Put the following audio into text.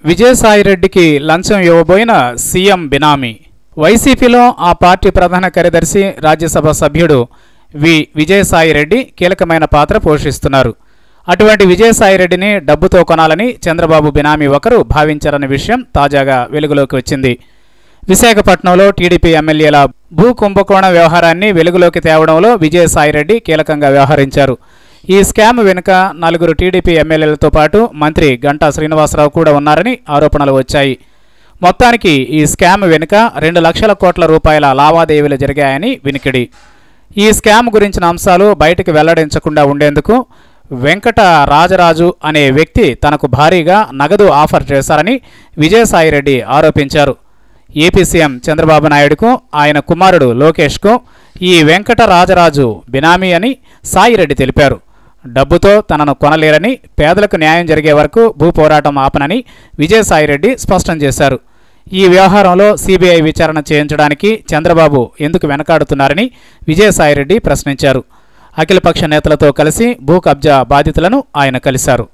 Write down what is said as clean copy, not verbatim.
విజయసాయిరెడ్డికి లంచం ఇవ్వబోయిన సీఎం బినామీ. వైసీపీలో ఆ పార్టీ ప్రధాన కార్యదర్శి, రాజ్యసభ సభ్యుడు విజయసాయిరెడ్డి కీలకమైన పాత్ర పోషిస్తున్నారు. అటువంటి విజయసాయిరెడ్డిని డబ్బుతో కొనాలని చంద్రబాబు బినామీ ఒకరు భావించారన్న విషయం తాజాగా వెలుగులోకి వచ్చింది. విశాఖపట్నంలో టీడీపీ ఎమ్మెల్యేల భూ కుంభకోణ వ్యవహారాన్ని వెలుగులోకి తేవడంలో విజయసాయిరెడ్డి కీలకంగా వ్యవహరించారు. ఈ స్కామ్ వెనుక 4 టీడీపీ ఎమ్మెల్యేలతో పాటు మంత్రి గంటా శ్రీనివాసరావు కూడా ఉన్నారని ఆరోపణలు వచ్చాయి. మొత్తానికి ఈ స్కామ్ వెనుక 2 లక్షల కోట్ల రూపాయల లావాదేవీలు జరిగాయని వినికిడి. ఈ స్కామ్ గురించిన అంశాలు బయటకు వెల్లడించకుండా ఉండేందుకు వెంకట రాజరాజు అనే వ్యక్తి తనకు భారీగా నగదు ఆఫర్ చేశారని విజయసాయిరెడ్డి ఆరోపించారు. ఏపీ సీఎం చంద్రబాబు నాయుడుకు, ఆయన కుమారుడు లోకేష్కు ఈ వెంకట రాజరాజు బినామీ అని సాయిరెడ్డి తెలిపారు. డబ్బుతో తనను కొనలేరని, పేదలకు న్యాయం జరిగే వరకు భూ పోరాటం ఆపనని విజయసాయిరెడ్డి స్పష్టం చేశారు. ఈ వ్యవహారంలో సిబిఐ విచారణ చేయించడానికి చంద్రబాబు ఎందుకు వెనకాడుతున్నారని విజయసాయిరెడ్డి ప్రశ్నించారు. అఖిలపక్ష నేతలతో కలిసి భూ కబ్జా బాధితులను ఆయన కలిశారు.